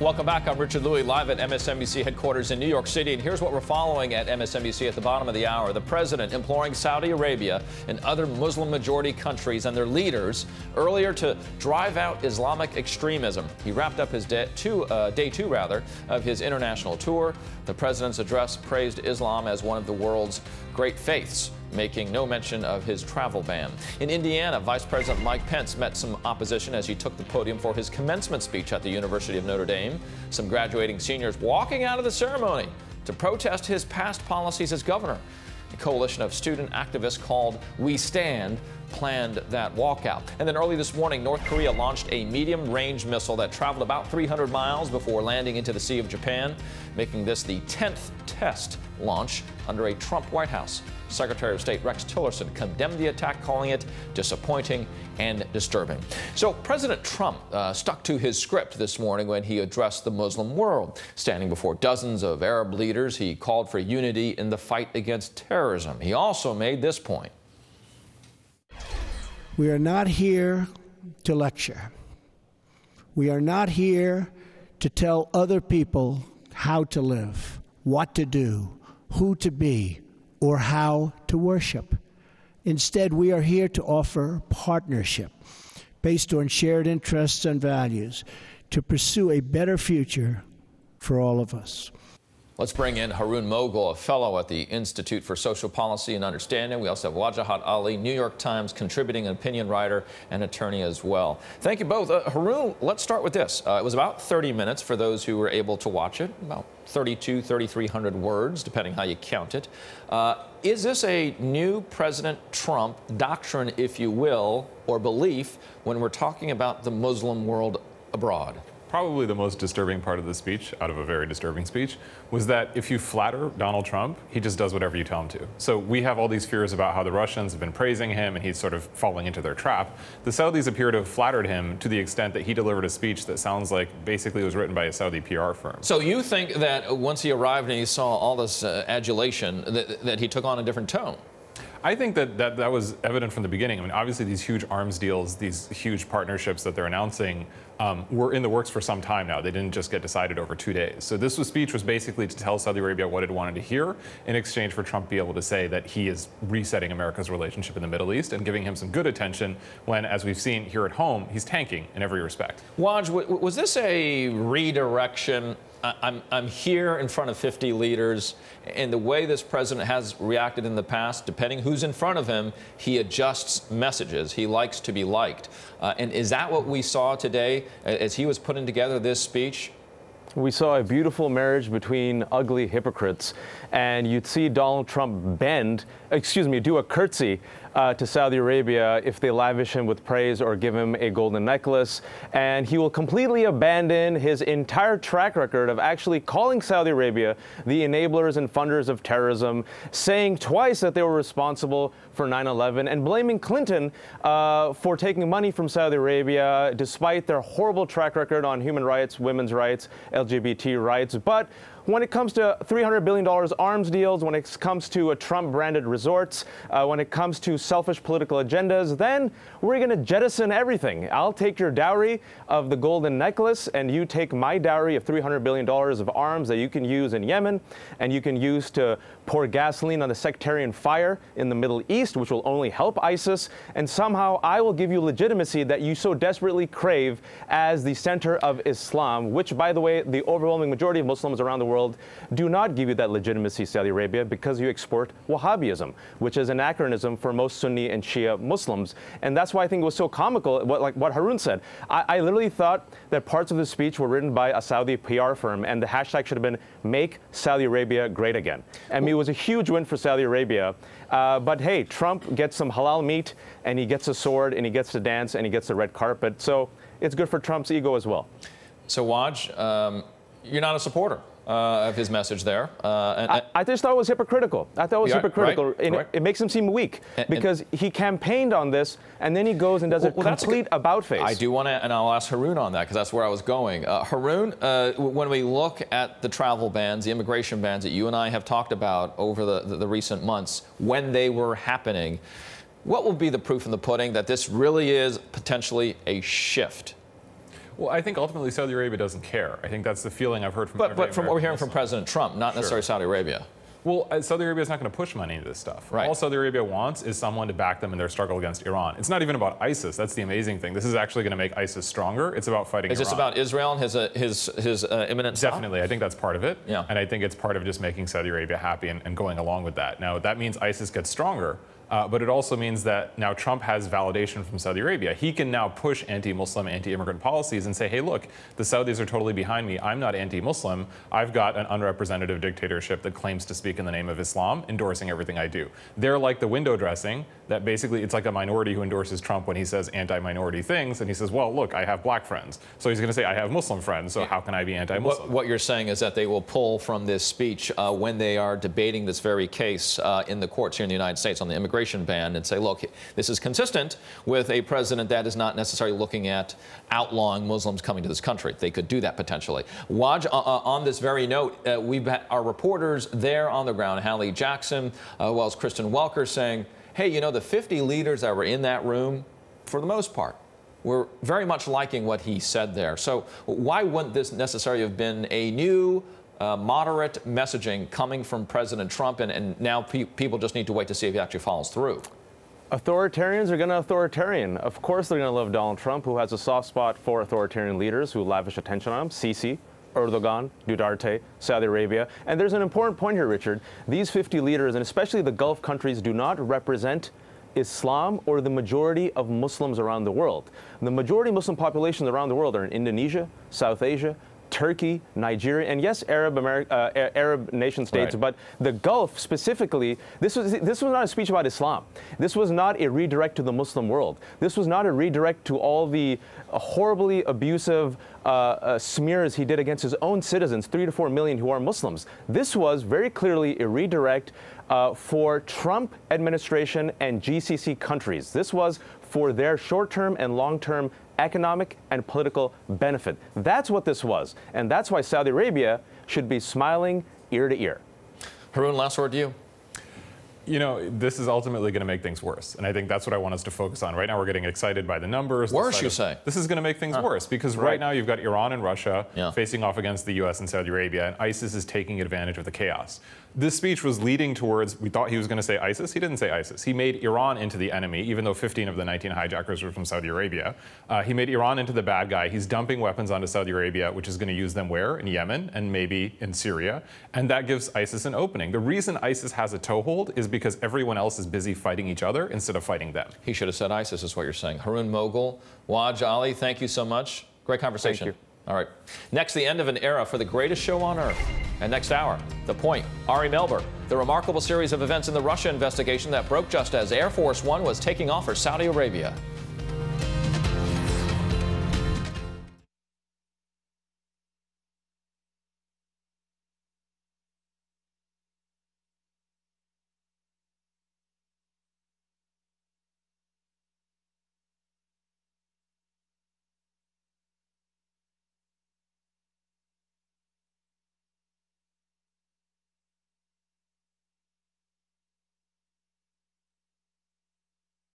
Welcome back. I'm Richard Louie, live at MSNBC headquarters in New York City. And here's what we're following at MSNBC at the bottom of the hour. The president imploring Saudi Arabia and other Muslim-majority countries and their leaders earlier to drive out Islamic extremism. He wrapped up his day two of his international tour. The president's address praised Islam as one of the world's great faiths, making no mention of his travel ban. In Indiana, Vice President Mike Pence met some opposition as he took the podium for his commencement speech at the University of Notre Dame. Some graduating seniors walking out of the ceremony to protest his past policies as governor. A coalition of student activists called We Stand planned that walkout. And then early this morning, North Korea launched a medium-range missile that traveled about 300 miles before landing into the Sea of Japan, making this the 10th test launch under a Trump White House. Secretary of State Rex Tillerson condemned the attack, calling it disappointing and disturbing. So President Trump stuck to his script this morning when he addressed the Muslim world. Standing before dozens of Arab leaders, he called for unity in the fight against terrorism. He also made this point. We are not here to lecture. We are not here to tell other people how to live, what to do, who to be, or how to worship. Instead, we are here to offer partnership based on shared interests and values to pursue a better future for all of us. Let's bring in Haroon, a fellow at the Institute for Social Policy and Understanding. We also have Wajahat Ali, New York Times contributing opinion writer and attorney as well. Thank you both. Haroon, let's start with this. It was about 30 minutes for those who were able to watch it, about 3,300 words, depending how you count it. Is this a new President Trump doctrine, if you will, or belief when we're talking about the Muslim world abroad? Probably the most disturbing part of the speech, out of a very disturbing speech, was that if you flatter Donald Trump, he just does whatever you tell him to. So we have all these fears about how the Russians have been praising him and he's sort of falling into their trap. The Saudis appear to have flattered him to the extent that he delivered a speech that sounds like basically it was written by a Saudi PR firm. So you think that once he arrived and he saw all this adulation, that he took on a different tone? I think that was evident from the beginning. I mean, obviously these huge arms deals, these huge partnerships that they're announcing were in the works for some time now. They didn't just get decided over 2 days. So this speech was basically to tell Saudi Arabia what it wanted to hear in exchange for Trump to be able to say that he is resetting America's relationship in the Middle East and giving him some good attention when, as we've seen here at home, he's tanking in every respect. Waj, was this a redirection? I'm here in front of 50 leaders, and the way this president has reacted in the past, depending who's in front of him, he adjusts messages. He likes to be liked. And is that what we saw today as he was putting together this speech? We saw a beautiful marriage between ugly hypocrites, and you'd see Donald Trump do a curtsy to Saudi Arabia if they lavish him with praise or give him a golden necklace, and he will completely abandon his entire track record of actually calling Saudi Arabia the enablers and funders of terrorism, saying twice that they were responsible for 9/11, and blaming Clinton for taking money from Saudi Arabia despite their horrible track record on human rights, women's rights, LGBT rights. But when it comes to $300 billion arms deals, when it comes to Trump-branded resorts, when it comes to selfish political agendas, then we're going to jettison everything. I'll take your dowry of the golden necklace, and you take my dowry of $300 billion of arms that you can use in Yemen, and you can use to pour gasoline on the sectarian fire in the Middle East, which will only help ISIS, and somehow I will give you legitimacy that you so desperately crave as the center of Islam, which, by the way, the overwhelming majority of Muslims around the world do not give you that legitimacy, Saudi Arabia, because you export Wahhabism, which is an anachronism for most Sunni and Shia Muslims. And that's why I think it was so comical, like what Haroon said. I literally thought that parts of the speech were written by a Saudi PR firm, and the hashtag should have been Make Saudi Arabia Great Again. I mean, it was a huge win for Saudi Arabia. But hey, Trump gets some halal meat, and he gets a sword, and he gets to dance, and he gets the red carpet. So it's good for Trump's ego as well. So, Waj, you're not a supporter of his message there. I just thought it was hypocritical. I thought it was hypocritical. Right. It makes him seem weak because he campaigned on this, and then he goes and does a complete about-face. I do want to, and I'll ask Haroon on that because that's where I was going. Haroon, when we look at the travel bans, the immigration bans that you and I have talked about over the recent months, when they were happening, what will be the proof in the pudding that this really is potentially a shift? Well, I think ultimately Saudi Arabia doesn't care. I think that's the feeling I've heard from But from what we're hearing from President Trump, not necessarily Saudi Arabia. Well, Saudi Arabia is not going to push money into this stuff. Right. All Saudi Arabia wants is someone to back them in their struggle against Iran. It's not even about ISIS. That's the amazing thing. This is actually going to make ISIS stronger. It's about fighting Iran. Is this about Israel and his imminent stop? Definitely. I think that's part of it. Yeah. And I think it's part of just making Saudi Arabia happy and going along with that. Now, that means ISIS gets stronger. But it also means that now Trump has validation from Saudi Arabia. He can now push anti-Muslim, anti-immigrant policies and say, hey, look, the Saudis are totally behind me. I'm not anti-Muslim. I've got an unrepresentative dictatorship that claims to speak in the name of Islam, endorsing everything I do. They're like the window dressing, that basically it's like a minority who endorses Trump when he says anti-minority things. And he says, well, look, I have black friends. So he's going to say, I have Muslim friends. So how can I be anti-Muslim? What you're saying is that they will pull from this speech when they are debating this very case in the courts here in the United States on the immigration ban and say, look, this is consistent with a president that is not necessarily looking at outlawing Muslims coming to this country. They could do that potentially. Waj, on this very note, we've had our reporters there on the ground, Hallie Jackson, as well as Kristen Welker, saying, hey, you know, the 50 leaders that were in that room, for the most part, were very much liking what he said there. So why wouldn't this necessarily have been a new moderate messaging coming from President Trump, and now people just need to wait to see if he actually follows through? Authoritarians are going to authoritarian. Of course they're going to love Donald Trump, who has a soft spot for authoritarian leaders who lavish attention on him. Sisi, Erdogan, Duterte, Saudi Arabia. And there's an important point here, Richard. These 50 leaders, and especially the Gulf countries, do not represent Islam or the majority of Muslims around the world. The majority Muslim populations around the world are in Indonesia, South Asia, Turkey, Nigeria, and yes, Arab nation states, right. But the Gulf specifically, this was not a speech about Islam. This was not a redirect to the Muslim world. This was not a redirect to all the horribly abusive smears he did against his own citizens, 3 to 4 million who are Muslims. This was very clearly a redirect for Trump administration and GCC countries. This was for their short-term and long-term economic and political benefit. That's what this was. And that's why Saudi Arabia should be smiling ear to ear. Haroon, last word to you. You know, this is ultimately going to make things worse. And I think that's what I want us to focus on. Right now, we're getting excited by the numbers. Worse, you say? This is going to make things worse because right now you've got Iran and Russia facing off against the U.S. and Saudi Arabia, and ISIS is taking advantage of the chaos. This speech was leading towards, we thought he was going to say ISIS. He didn't say ISIS. He made Iran into the enemy, even though 15 of the 19 hijackers were from Saudi Arabia. He made Iran into the bad guy. He's dumping weapons onto Saudi Arabia, which is going to use them where? In Yemen and maybe in Syria. And that gives ISIS an opening. The reason ISIS has a toehold is because everyone else is busy fighting each other instead of fighting them. He should have said ISIS is what you're saying. Haroon Moghul, Waj Ali, thank you so much. Great conversation. Thank you. All right. Next, the end of an era for the greatest show on earth. And next hour, The Point. Ari Melber, the remarkable series of events in the Russia investigation that broke just as Air Force One was taking off for Saudi Arabia.